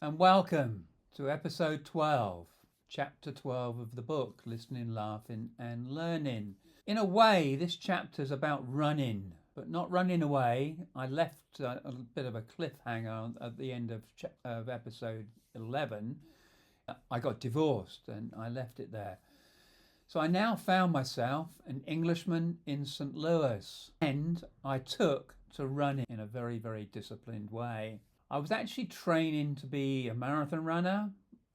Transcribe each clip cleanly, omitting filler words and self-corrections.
and welcome to episode 12, chapter 12 of the book, Listening, Laughing and Learning. In a way, this chapter is about running, but not running away. I left a bit of a cliffhanger at the end of episode 11. I got divorced and I left it there. So I now found myself an Englishman in St. Louis, and I took to running in a very, very disciplined way. I was actually training to be a marathon runner.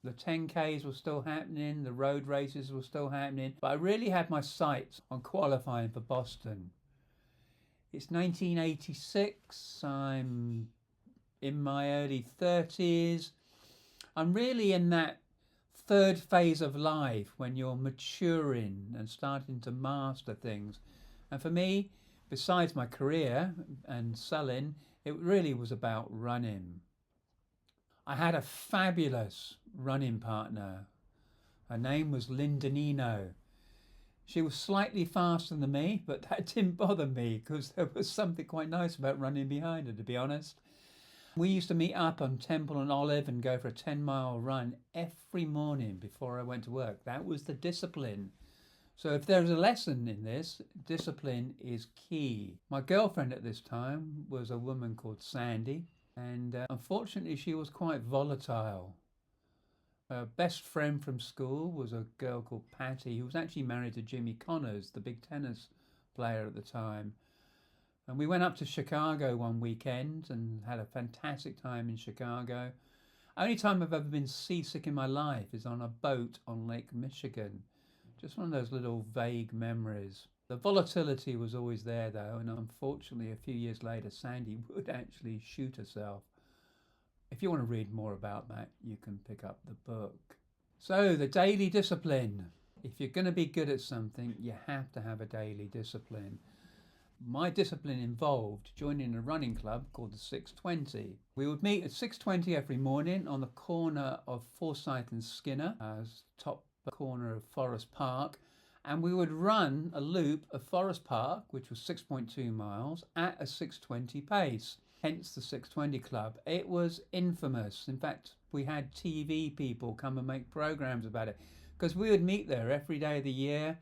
The 10Ks were still happening, the road races were still happening, but I really had my sights on qualifying for Boston. It's 1986, I'm in my early 30s. I'm really in that third phase of life when you're maturing and starting to master things. And for me, besides my career and selling, it really was about running. I had a fabulous running partner. Her name was Lynn DeNinno. She was slightly faster than me, but that didn't bother me because there was something quite nice about running behind her, to be honest. We used to meet up on Temple and Olive and go for a 10-mile run every morning before I went to work. That was the discipline. So if there's a lesson in this, discipline is key. My girlfriend at this time was a woman called Sandy, and unfortunately she was quite volatile. Her best friend from school was a girl called Patty, who was actually married to Jimmy Connors, the big tennis player at the time. And we went up to Chicago one weekend and had a fantastic time in Chicago. Only time I've ever been seasick in my life is on a boat on Lake Michigan. Just one of those little vague memories. The volatility was always there though, and unfortunately a few years later Sandy would actually shoot herself. If you want to read more about that, you can pick up the book. So the daily discipline. If you're going to be good at something, you have to have a daily discipline. My discipline involved joining a running club called the 620. We would meet at 6:20 every morning on the corner of Forsyth and Skinner, as top corner of Forest Park, and we would run a loop of Forest Park, which was 6.2 miles, at a 6:20 pace, hence the 620 Club. It was infamous. In fact, we had TV people come and make programs about it, because we would meet there every day of the year,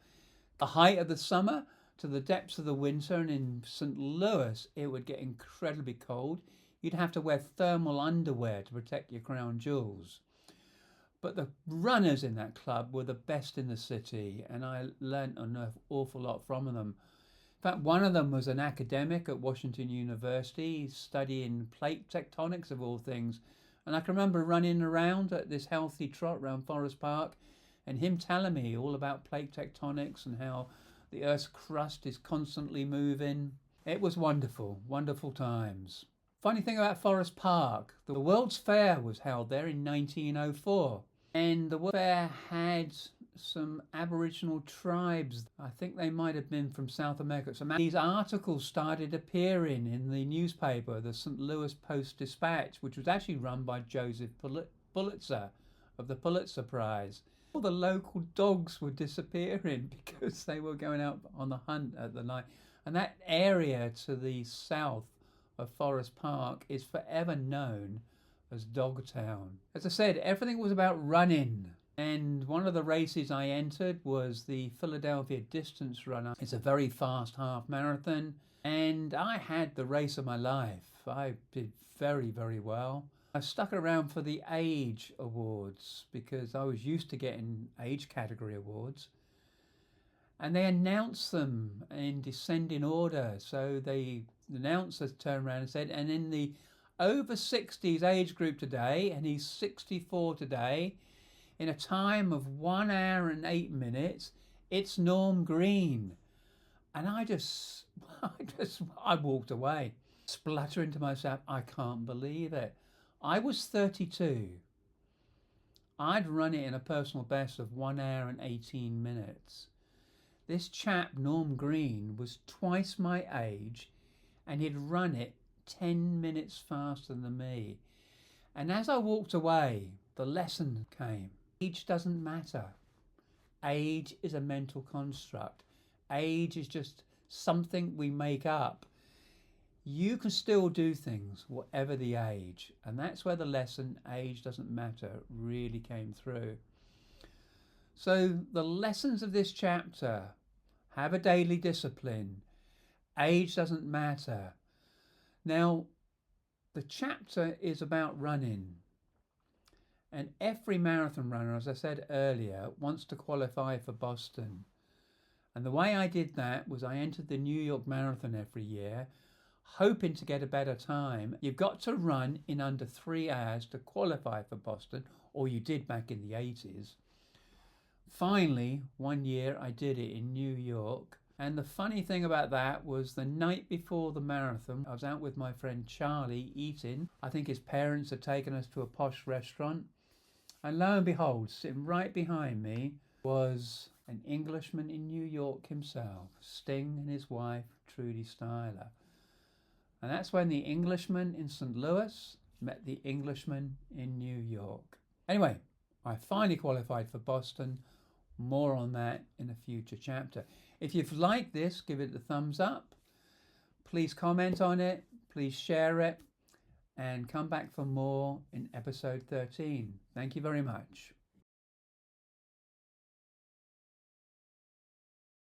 the height of the summer to the depths of the winter, and in St. Louis it would get incredibly cold. You'd have to wear thermal underwear to protect your crown jewels. But the runners in that club were the best in the city, and I learnt an awful lot from them. In fact, one of them was an academic at Washington University studying plate tectonics of all things, and I can remember running around at this healthy trot around Forest Park and him telling me all about plate tectonics and how the Earth's crust is constantly moving. It was wonderful, wonderful times. Funny thing about Forest Park, the World's Fair was held there in 1904. And the World's Fair had some Aboriginal tribes. I think they might have been from South America. So these articles started appearing in the newspaper, the St. Louis Post-Dispatch, which was actually run by Joseph Pulitzer of the Pulitzer Prize. All the local dogs were disappearing because they were going out on the hunt at the night. And that area to the south of Forest Park is forever known as Dogtown. As I said, everything was about running. And one of the races I entered was the Philadelphia Distance Runner. It's a very fast half marathon. And I had the race of my life. I did very, very well. I stuck around for the age awards because I was used to getting age category awards, and they announced them in descending order. So the announcer turned around and said, and in the over 60s age group today, and he's 64 today, in a time of 1 hour and 8 minutes, it's Norm Green. And I walked away, spluttering to myself, I can't believe it. I was 32. I'd run it in a personal best of 1 hour and 18 minutes. This chap, Norm Green, was twice my age, and he'd run it 10 minutes faster than me. And as I walked away, the lesson came. Age doesn't matter. Age is a mental construct. Age is just something we make up. You can still do things, whatever the age. And that's where the lesson, age doesn't matter, really came through. So the lessons of this chapter: have a daily discipline. Age doesn't matter. Now, the chapter is about running. And every marathon runner, as I said earlier, wants to qualify for Boston. And the way I did that was I entered the New York Marathon every year, hoping to get a better time. You've got to run in under 3 hours to qualify for Boston, or you did back in the 80s. Finally, one year I did it in New York. And the funny thing about that was the night before the marathon, I was out with my friend Charlie eating. I think his parents had taken us to a posh restaurant. And lo and behold, sitting right behind me was an Englishman in New York himself, Sting, and his wife, Trudy Styler. And that's when the Englishman in St. Louis met the Englishman in New York. Anyway, I finally qualified for Boston. More on that in a future chapter. If you've liked this, give it a thumbs up. Please comment on it. Please share it. And come back for more in episode 13. Thank you very much.